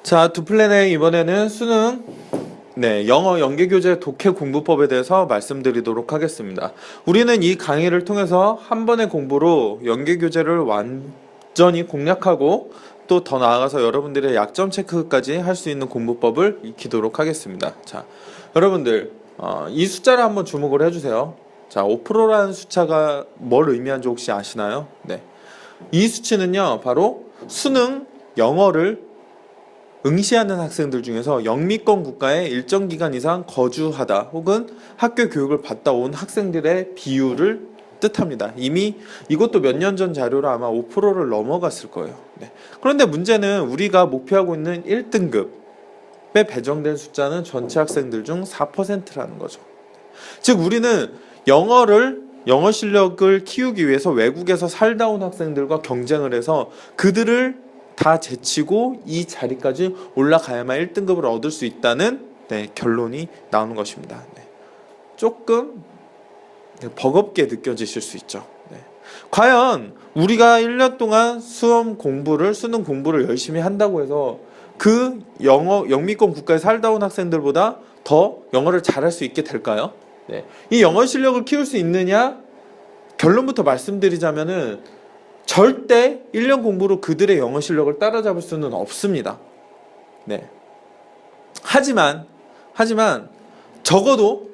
자, 두플랜의 이번에는 수능 영어 연계교재 독해 공부법에 대해서 말씀드리도록 하겠습니다. 우리는 이 강의를 통해서 한 번의 공부로 연계교재를 완전히 공략하고 또 더 나아가서 여러분들의 약점 체크까지 할 수 있는 공부법을 익히도록 하겠습니다. 자, 여러분들 이 숫자를 한번 주목을 해주세요. 자, 5%라는 숫자가 뭘 의미하는지 혹시 아시나요? 네, 이 수치는요 바로 수능 영어를 응시하는 학생들 중에서 영미권 국가에 일정 기간 이상 거주하다 혹은 학교 교육을 받다 온 학생들의 비율을 뜻합니다. 이미 이것도 몇 년 전 자료로 아마 5%를 넘어갔을 거예요. 네. 그런데 문제는 우리가 목표하고 있는 1등급에 배정된 숫자는 전체 학생들 중 4%라는 거죠. 즉 우리는 영어 실력을 키우기 위해서 외국에서 살다 온 학생들과 경쟁을 해서 그들을 다 제치고 이 자리까지 올라가야만 1등급을 얻을 수 있다는 결론이 나오는 것입니다. 조금 버겁게 느껴지실 수 있죠. 과연 우리가 1년 동안 수능 공부를 열심히 한다고 해서 그 영미권 국가에 살다 온 학생들보다 더 영어를 잘할 수 있게 될까요? 이 영어 실력을 키울 수 있느냐? 결론부터 말씀드리자면은 절대 1년 공부로 그들의 영어 실력을 따라잡을 수는 없습니다. 하지만 적어도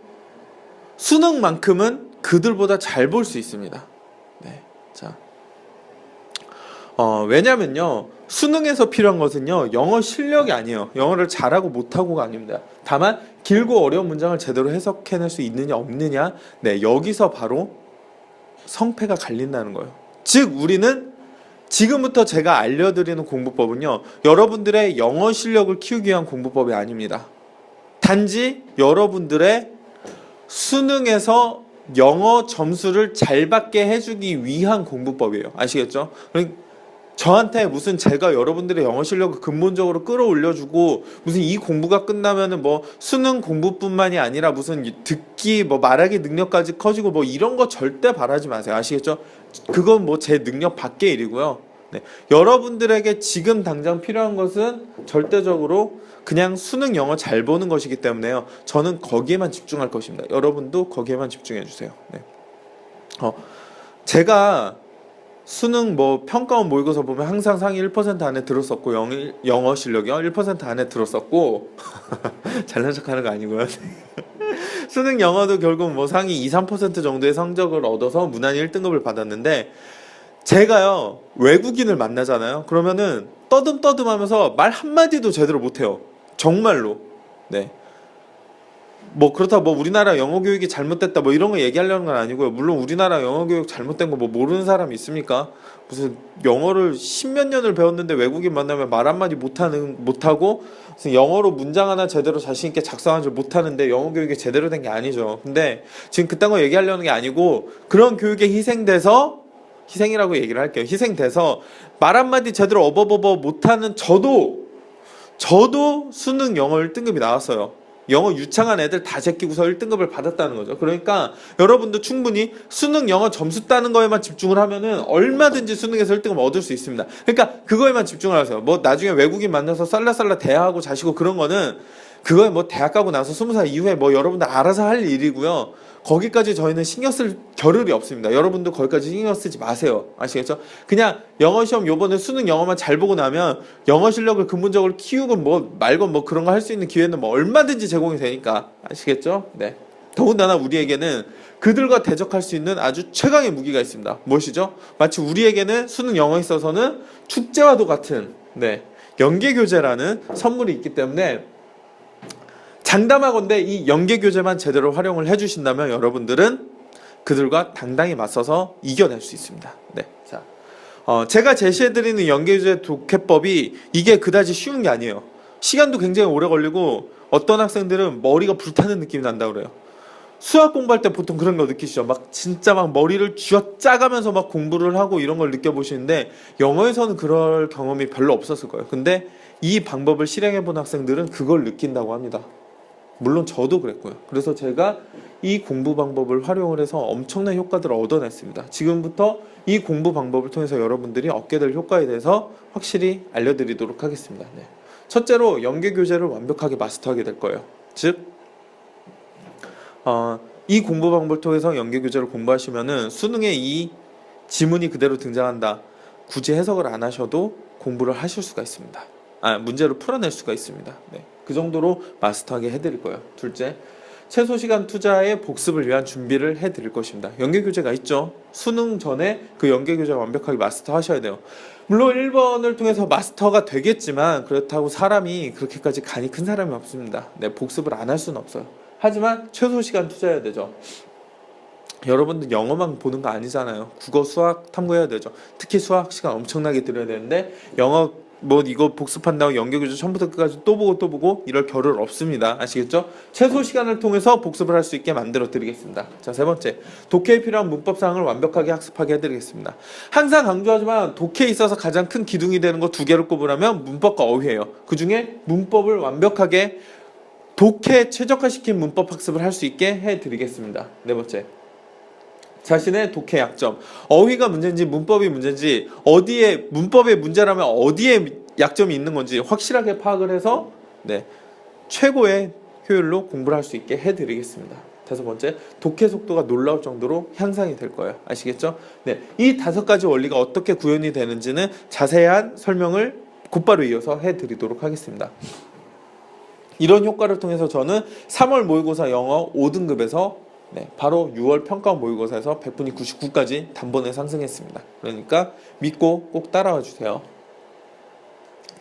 수능만큼은 그들보다 잘 볼 수 있습니다. 자, 왜냐면요, 수능에서 필요한 것은요, 영어 실력이 아니에요. 영어를 잘하고 못하고가 아닙니다. 다만 길고 어려운 문장을 제대로 해석해낼 수 있느냐 없느냐, 여기서 바로 성패가 갈린다는 거예요. 즉 우리는 지금부터 제가 알려드리는 공부법은요, 여러분들의 영어 실력을 키우기 위한 공부법이 아닙니다. 단지 여러분들의 수능에서 영어 점수를 잘 받게 해주기 위한 공부법이에요. 아시겠죠? 저한테 무슨 제가 여러분들의 영어 실력을 근본적으로 끌어올려주고 무슨 이 공부가 끝나면은 뭐 수능 공부뿐만이 아니라 무슨 듣기 말하기 능력까지 커지고 이런 거 절대 바라지 마세요. 아시겠죠? 그건 제 능력 밖의 일이고요. 여러분들에게 지금 당장 필요한 것은 절대적으로 그냥 수능 영어 잘 보는 것이기 때문에요. 저는 거기에만 집중할 것입니다. 여러분도 거기에만 집중해 주세요. 제가 수능 평가원 모의고사 보면 항상 상위 1% 안에 들었었고 영어 실력이요 1% 안에 들었었고 잘난 척하는 거 아니고요. 수능 영어도 결국 상위 2, 3% 정도의 성적을 얻어서 무난히 1등급을 받았는데 제가요 외국인을 만나잖아요. 그러면은 떠듬떠듬하면서 말 한마디도 제대로 못해요. 정말로. 그렇다고 우리나라 영어 교육이 잘못됐다 이런 거 얘기하려는 건 아니고요. 물론 우리나라 영어 교육 잘못된 거 모르는 사람 있습니까? 무슨 영어를 10몇 년을 배웠는데 외국인 만나면 말 한마디 못하고 무슨 영어로 문장 하나 제대로 자신 있게 작성한 줄 못하는데 영어 교육이 제대로 된 게 아니죠. 근데 지금 그딴 거 얘기하려는 게 아니고 그런 교육에 희생이라고 얘기를 할게요. 희생돼서 말 한마디 제대로 어버버버 못하는 저도 수능 영어 1등급이 나왔어요. 영어 유창한 애들 다 제끼고서 1등급을 받았다는 거죠. 그러니까 여러분도 충분히 수능 영어 점수 따는 거에만 집중을 하면은 얼마든지 수능에서 1등급 얻을 수 있습니다. 그러니까 그거에만 집중을 하세요. 나중에 외국인 만나서 쌀라쌀라 대화하고 자시고 그런 거는 그거에 대학 가고 나서 20살 이후에 여러분들 알아서 할 일이고요. 거기까지 저희는 신경 쓸 겨를이 없습니다. 여러분도 거기까지 신경 쓰지 마세요. 아시겠죠? 그냥 영어 시험 요번에 수능 영어만 잘 보고 나면 영어 실력을 근본적으로 키우건 말건 그런 거 할 수 있는 기회는 얼마든지 제공이 되니까. 아시겠죠? 더군다나 우리에게는 그들과 대적할 수 있는 아주 최강의 무기가 있습니다. 무엇이죠? 마치 우리에게는 수능 영어에 있어서는 축제와도 같은 연계교재라는 선물이 있기 때문에 장담하건대 이 연계교재만 제대로 활용을 해주신다면 여러분들은 그들과 당당히 맞서서 이겨낼 수 있습니다. 자, 제가 제시해드리는 연계교재 독해법이 이게 그다지 쉬운 게 아니에요. 시간도 굉장히 오래 걸리고 어떤 학생들은 머리가 불타는 느낌이 난다고 그래요. 수학 공부할 때 보통 그런 거 느끼시죠? 진짜 머리를 쥐어짜가면서 공부를 하고 이런 걸 느껴보시는데 영어에서는 그럴 경험이 별로 없었을 거예요. 근데 이 방법을 실행해본 학생들은 그걸 느낀다고 합니다. 물론 저도 그랬고요. 그래서 제가 이 공부 방법을 활용을 해서 엄청난 효과들을 얻어냈습니다. 지금부터 이 공부 방법을 통해서 여러분들이 얻게 될 효과에 대해서 확실히 알려드리도록 하겠습니다. 첫째로 연계 교재를 완벽하게 마스터하게 될 거예요. 즉 이 공부 방법을 통해서 연계 교재를 공부하시면은 수능에 이 지문이 그대로 등장한다. 굳이 해석을 안 하셔도 공부를 하실 수가 있습니다. 문제를 풀어낼 수가 있습니다. 네. 그 정도로 마스터하게 해드릴 거예요. 둘째, 최소 시간 투자의 복습을 위한 준비를 해드릴 것입니다. 연계 교재가 있죠. 수능 전에 그 연계 교재를 완벽하게 마스터 하셔야 돼요. 물론 1번을 통해서 마스터가 되겠지만 그렇다고 사람이 그렇게까지 간이 큰 사람이 없습니다. 네, 복습을 안 할 수는 없어요. 하지만 최소 시간 투자해야 되죠. 여러분들 영어만 보는 거 아니잖아요. 국어, 수학 탐구해야 되죠. 특히 수학 시간 엄청나게 들여야 되는데 영어 뭐 이거 복습한다고 연계 교재 처음부터 끝까지 또 보고 이럴 겨를 없습니다. 아시겠죠? 최소 시간을 통해서 복습을 할 수 있게 만들어 드리겠습니다. 자, 세 번째, 독해에 필요한 문법 사항을 완벽하게 학습하게 해드리겠습니다. 항상 강조하지만 독해에 있어서 가장 큰 기둥이 되는 거 두 개를 꼽으라면 문법과 어휘예요. 그 중에 문법을 완벽하게 독해에 최적화시킨 문법 학습을 할 수 있게 해드리겠습니다. 네 번째, 자신의 독해 약점, 어휘가 문제인지 문법이 문제인지 어디에 문법의 문제라면 어디에 약점이 있는 건지 확실하게 파악을 해서 최고의 효율로 공부를 할 수 있게 해드리겠습니다. 다섯 번째, 독해 속도가 놀라울 정도로 향상이 될 거예요. 아시겠죠? 네, 이 5가지 원리가 어떻게 구현이 되는지는 자세한 설명을 곧바로 이어서 해드리도록 하겠습니다. 이런 효과를 통해서 저는 3월 모의고사 영어 5등급에서 바로 6월 평가 모의고사에서 100분위 99까지 단번에 상승했습니다. 그러니까 믿고 꼭 따라와 주세요.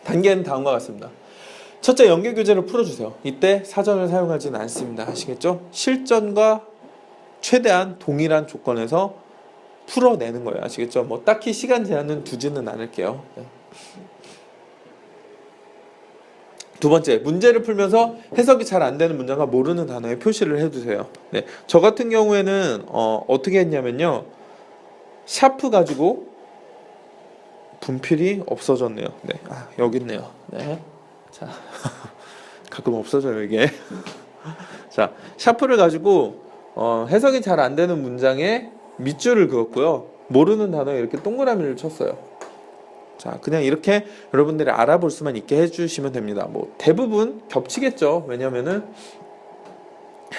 단계는 다음과 같습니다. 첫째, 연계 교재를 풀어주세요. 이때 사전을 사용하지는 않습니다. 아시겠죠? 실전과 최대한 동일한 조건에서 풀어내는 거예요. 아시겠죠? 뭐 딱히 시간 제한은 두지는 않을게요. 두 번째, 문제를 풀면서 해석이 잘 안 되는 문장과 모르는 단어에 표시를 해두세요. 네, 저 같은 경우에는 어떻게 했냐면요, 샤프 가지고 분필이 없어졌네요. 네, 여기 있네요. 네, 자, 가끔 없어져요 이게. 자, 샤프를 가지고 해석이 잘 안 되는 문장에 밑줄을 그었고요, 모르는 단어에 이렇게 동그라미를 쳤어요. 자, 그냥 이렇게 여러분들이 알아볼 수만 있게 해주시면 됩니다. 뭐 대부분 겹치겠죠. 왜냐면은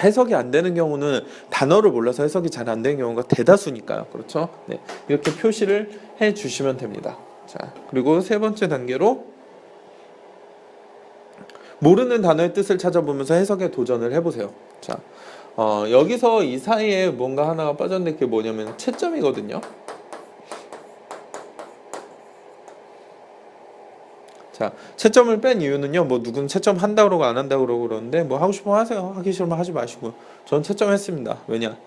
해석이 안 되는 경우는 단어를 몰라서 해석이 잘 안 되는 경우가 대다수니까요. 그렇죠? 네, 이렇게 표시를 해주시면 됩니다. 자, 그리고 세 번째 단계로 모르는 단어의 뜻을 찾아보면서 해석에 도전을 해보세요. 자, 여기서 이 사이에 뭔가 하나가 빠졌는데 그게 뭐냐면 채점이거든요. 자, 채점을 뺀 이유는요, 뭐 누군 채점 한다고 그러고 안 한다고 그러고 그러는데 뭐 하고 싶으면 하세요. 하기 싫으면 하지 마시고. 전 채점했습니다. 왜냐?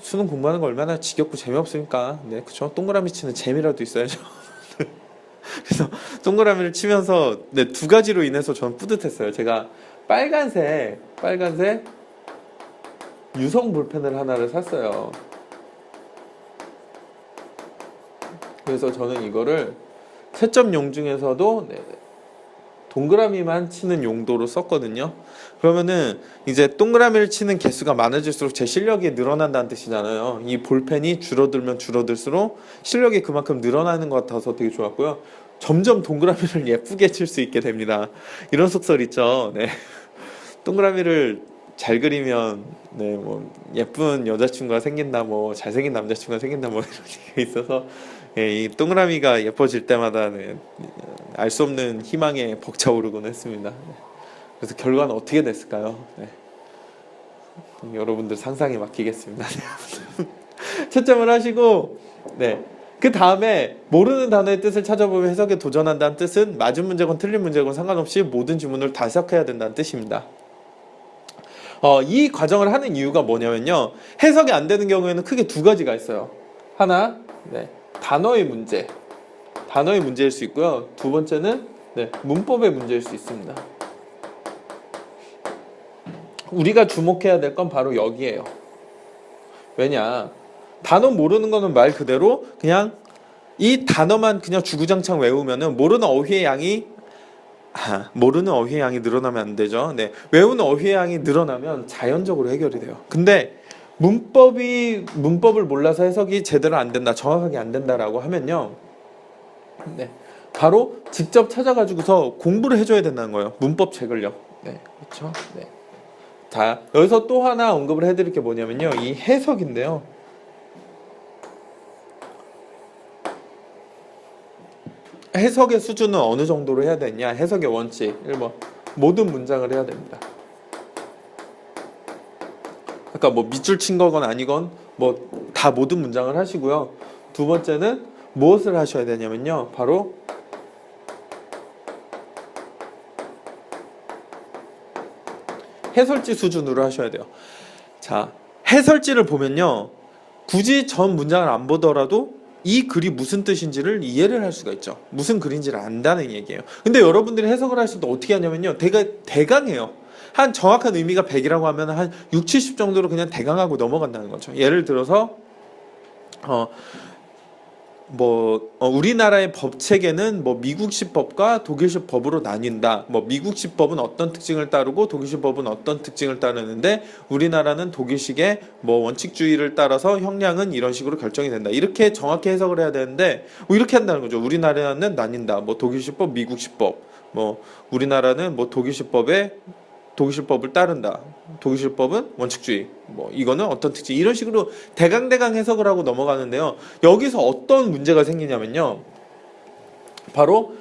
수능 공부하는 거 얼마나 지겹고 재미없으니까. 네, 그쵸? 동그라미 치는 재미라도 있어야죠. 그래서 동그라미를 치면서 2가지로 인해서 저는 뿌듯했어요. 제가 빨간색 유성 볼펜을 하나를 샀어요. 그래서 저는 이거를 채점용 중에서도 동그라미만 치는 용도로 썼거든요. 그러면은 이제 동그라미를 치는 개수가 많아질수록 제 실력이 늘어난다는 뜻이잖아요. 이 볼펜이 줄어들면 줄어들수록 실력이 그만큼 늘어나는 것 같아서 되게 좋았고요. 점점 동그라미를 예쁘게 칠 수 있게 됩니다. 이런 속설 있죠. 네. 동그라미를 잘 그리면 뭐 예쁜 여자친구가 생긴다, 뭐 잘생긴 남자친구가 생긴다, 뭐 이런 게 있어서 이 동그라미가 예뻐질 때마다 알 수 없는 희망에 벅차오르곤 했습니다. 그래서 결과는 어떻게 됐을까요? 여러분들 상상에 맡기겠습니다. 채점을 하시고 그 다음에 모르는 단어의 뜻을 찾아보며 해석에 도전한다는 뜻은 맞은 문제건 틀린 문제건 상관없이 모든 지문을 다 해석해야 된다는 뜻입니다. 이 과정을 하는 이유가 뭐냐면요, 해석이 안 되는 경우에는 크게 2가지가 있어요. 하나, 단어의 문제일 수 있고요. 두 번째는 문법의 문제일 수 있습니다. 우리가 주목해야 될 건 바로 여기에요. 왜냐, 단어 모르는 거는 말 그대로 그냥 이 단어만 그냥 주구장창 외우면은 모르는 어휘의 양이 늘어나면 안 되죠. 외우는 어휘의 양이 늘어나면 자연적으로 해결이 돼요. 근데 문법을 몰라서 해석이 제대로 안 된다, 정확하게 안 된다라고 하면요, 바로 직접 찾아가지고서 공부를 해줘야 된다는 거예요. 문법 책을요. 네, 그렇죠. 네. 자, 여기서 또 하나 언급을 해드릴 게 뭐냐면요, 이 해석인데요. 해석의 수준은 어느 정도로 해야 되냐? 해석의 원칙 1번, 모든 문장을 해야 됩니다. 그러니까 뭐 밑줄 친 거건 아니건 뭐 다 모든 문장을 하시고요. 두 번째는 무엇을 하셔야 되냐면요, 바로 해설지 수준으로 하셔야 돼요. 자, 해설지를 보면요, 굳이 전 문장을 안 보더라도 이 글이 무슨 뜻인지를 이해를 할 수가 있죠. 무슨 글인지를 안다는 얘기예요. 근데 여러분들이 해석을 하실 때 어떻게 하냐면요, 대강해요. 한 정확한 의미가 100이라고 하면 한 6, 70 정도로 그냥 대강하고 넘어간다는 거죠. 예를 들어서 우리나라의 법 체계는 뭐 미국식 법과 독일식 법으로 나뉜다. 뭐 미국식 법은 어떤 특징을 따르고 독일식 법은 어떤 특징을 따르는데 우리나라는 독일식의 뭐 원칙주의를 따라서 형량은 이런 식으로 결정이 된다. 이렇게 정확히 해석을 해야 되는데 뭐 이렇게 한다는 거죠. 우리나라는 나뉜다. 뭐 독일식 법, 미국식 법. 뭐 우리나라는 뭐 독일식 법을 따른다. 독일식 법은 원칙주의. 뭐 이거는 어떤 특징, 이런 식으로 대강대강 해석을 하고 넘어가는데요. 여기서 어떤 문제가 생기냐면요, 바로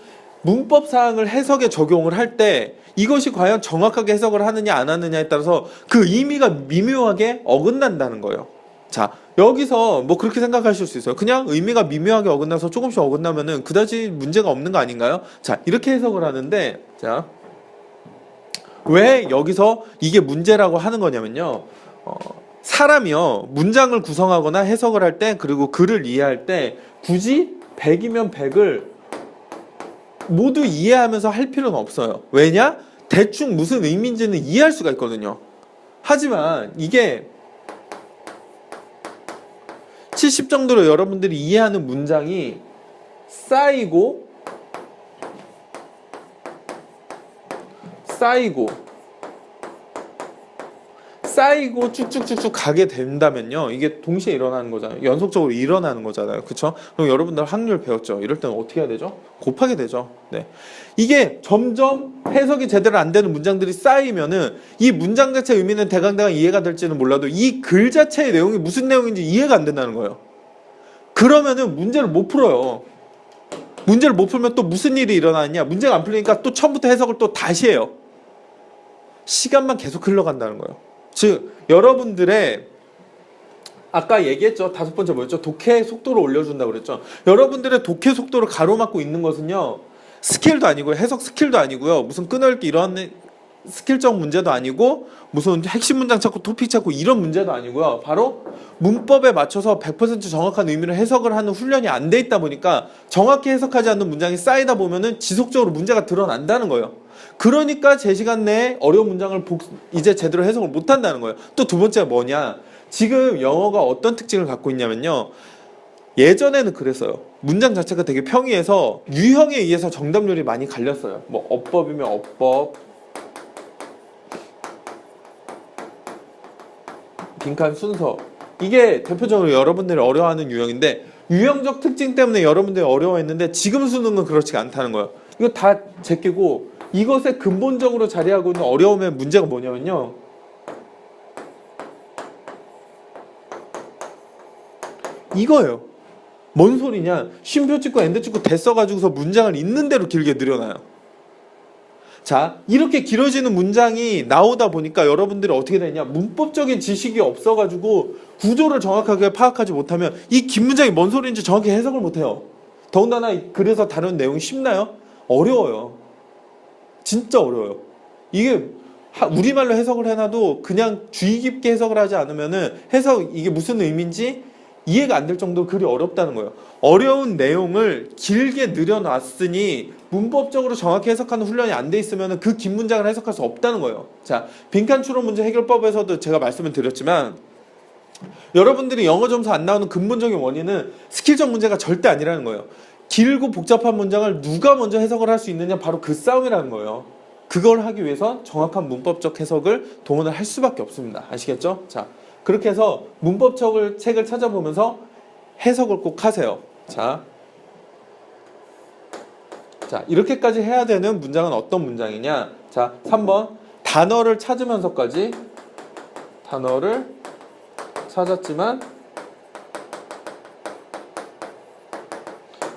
문법 사항을 해석에 적용을 할 때 이것이 과연 정확하게 해석을 하느냐 안 하느냐에 따라서 그 의미가 미묘하게 어긋난다는 거예요. 자, 여기서 뭐 그렇게 생각하실 수 있어요. 그냥 의미가 미묘하게 어긋나서 조금씩 어긋나면은 그다지 문제가 없는 거 아닌가요? 자, 이렇게 해석을 하는데, 자, 왜 여기서 이게 문제라고 하는 거냐면요, 사람이요, 문장을 구성하거나 해석을 할 때, 그리고 글을 이해할 때 굳이 100이면 100을 모두 이해하면서 할 필요는 없어요. 왜냐? 대충 무슨 의미인지는 이해할 수가 있거든요. 하지만 이게 70 정도로 여러분들이 이해하는 문장이 쌓이고 쭉쭉쭉쭉 가게 된다면요, 이게 동시에 일어나는 거잖아요. 연속적으로 일어나는 거잖아요. 그쵸? 그럼 여러분들 확률 배웠죠? 이럴 때는 어떻게 해야 되죠? 곱하게 되죠. 네. 이게 점점 해석이 제대로 안 되는 문장들이 쌓이면은 이 문장 자체 의미는 대강대강 이해가 될지는 몰라도 이 글 자체의 내용이 무슨 내용인지 이해가 안 된다는 거예요. 그러면은 문제를 못 풀어요. 문제를 못 풀면 또 무슨 일이 일어나느냐? 문제가 안 풀리니까 또 처음부터 해석을 또 다시 해요. 시간만 계속 흘러간다는 거예요. 즉, 여러분들의 아까 얘기했죠. 5번째 뭐였죠? 독해 속도를 올려준다고 그랬죠. 여러분들의 독해 속도를 가로막고 있는 것은요, 스킬도 아니고요, 해석 스킬도 아니고요, 무슨 끊어읽기 이런 스킬적 문제도 아니고, 무슨 핵심 문장 찾고 토픽 찾고 이런 문제도 아니고요, 바로 문법에 맞춰서 100% 정확한 의미를 해석을 하는 훈련이 안 돼 있다 보니까 정확히 해석하지 않는 문장이 쌓이다 보면은 지속적으로 문제가 드러난다는 거예요. 그러니까 제 시간 내에 어려운 문장을 이제 제대로 해석을 못 한다는 거예요. 또 두 번째가 뭐냐, 지금 영어가 어떤 특징을 갖고 있냐면요, 예전에는 그랬어요. 문장 자체가 되게 평이해서 유형에 의해서 정답률이 많이 갈렸어요. 뭐 어법이면 어법, 빈칸 순서, 이게 대표적으로 여러분들이 어려워하는 유형인데, 유형적 특징 때문에 여러분들이 어려워했는데 지금 수능은 그렇지가 않다는 거예요. 이거 다 제끼고 이것에 근본적으로 자리하고 있는 어려움의 문제가 뭐냐면요, 이거예요. 뭔 소리냐, 쉼표 찍고 엔드 찍고 대 써가지고서 문장을 있는 대로 길게 늘여놔요. 자, 이렇게 길어지는 문장이 나오다 보니까 여러분들이 어떻게 되냐, 문법적인 지식이 없어가지고 구조를 정확하게 파악하지 못하면 이 긴 문장이 뭔 소리인지 정확히 해석을 못해요. 더군다나 그래서 다룬 내용이 쉽나요? 어려워요. 진짜 어려워요. 이게 우리말로 해석을 해놔도 그냥 주의 깊게 해석을 하지 않으면은 이게 무슨 의미인지 이해가 안 될 정도로 글이 어렵다는 거예요. 어려운 내용을 길게 늘여놨으니 문법적으로 정확히 해석하는 훈련이 안 돼 있으면 그 긴 문장을 해석할 수 없다는 거예요. 자, 빈칸 추론 문제 해결법에서도 제가 말씀을 드렸지만, 여러분들이 영어 점수 안 나오는 근본적인 원인은 스킬적 문제가 절대 아니라는 거예요. 길고 복잡한 문장을 누가 먼저 해석을 할 수 있느냐, 바로 그 싸움이라는 거예요. 그걸 하기 위해서 정확한 문법적 해석을 동원을 할 수밖에 없습니다. 아시겠죠? 자, 그렇게 해서 문법적 책을 찾아보면서 해석을 꼭 하세요. 자, 자, 이렇게까지 해야 되는 문장은 어떤 문장이냐? 자, 3번. 단어를 찾으면서까지 단어를 찾았지만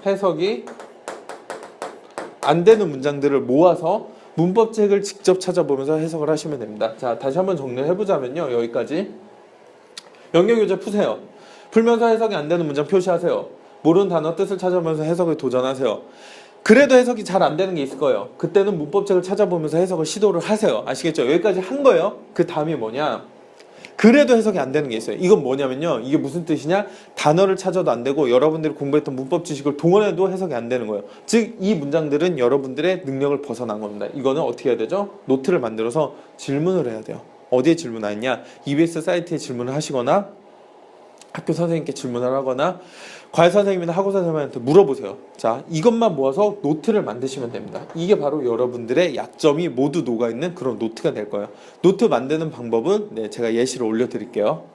해석이 안 되는 문장들을 모아서 문법책을 직접 찾아보면서 해석을 하시면 됩니다. 자, 다시 한번 정리를 해보자면요. 여기까지. 연결교재 푸세요. 풀면서 해석이 안 되는 문장 표시하세요. 모르는 단어 뜻을 찾아보면서 해석에 도전하세요. 그래도 해석이 잘 안 되는 게 있을 거예요. 그때는 문법책을 찾아보면서 해석을 시도를 하세요. 아시겠죠? 여기까지 한 거예요. 그 다음이 뭐냐? 그래도 해석이 안 되는 게 있어요. 이건 뭐냐면요. 이게 무슨 뜻이냐? 단어를 찾아도 안 되고 여러분들이 공부했던 문법 지식을 동원해도 해석이 안 되는 거예요. 즉, 이 문장들은 여러분들의 능력을 벗어난 겁니다. 이거는 어떻게 해야 되죠? 노트를 만들어서 질문을 해야 돼요. 어디에 질문하느냐? EBS 사이트에 질문을 하시거나 학교 선생님께 질문을 하거나 과외 선생님이나 학원 선생님한테 물어보세요. 자, 이것만 모아서 노트를 만드시면 됩니다. 이게 바로 여러분들의 약점이 모두 녹아있는 그런 노트가 될 거예요. 노트 만드는 방법은 제가 예시를 올려드릴게요.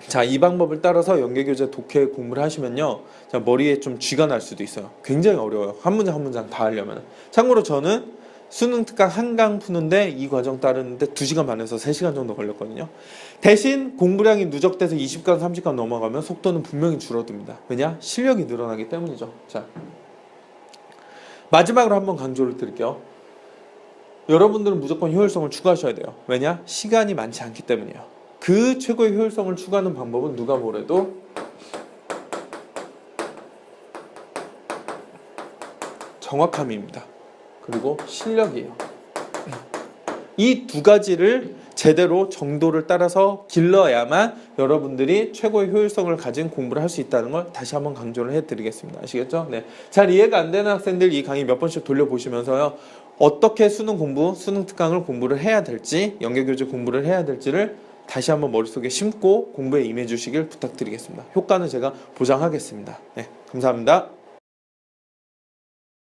자, 이 방법을 따라서 연계교재 독해 공부를 하시면요, 자, 머리에 좀 쥐가 날 수도 있어요. 굉장히 어려워요. 한 문장 한 문장 다 하려면. 참고로 저는 수능 특강 한 강 푸는데 이 과정 따르는데 2시간 반에서 3시간 정도 걸렸거든요. 대신 공부량이 누적돼서 20강, 30강 넘어가면 속도는 분명히 줄어듭니다. 왜냐? 실력이 늘어나기 때문이죠. 자, 마지막으로 한번 강조를 드릴게요. 여러분들은 무조건 효율성을 추구하셔야 돼요. 왜냐? 시간이 많지 않기 때문이에요. 그 최고의 효율성을 추구하는 방법은 누가 뭐래도 정확함입니다. 그리고 실력이에요. 이 두 가지를 제대로 정도를 따라서 길러야만 여러분들이 최고의 효율성을 가진 공부를 할 수 있다는 걸 다시 한번 강조를 해드리겠습니다. 아시겠죠? 네. 잘 이해가 안 되는 학생들 이 강의 몇 번씩 돌려보시면서요, 어떻게 수능 공부, 수능 특강을 공부를 해야 될지, 연계교재 공부를 해야 될지를 다시 한번 머릿속에 심고 공부에 임해 주시길 부탁드리겠습니다. 효과는 제가 보장하겠습니다. 네, 감사합니다.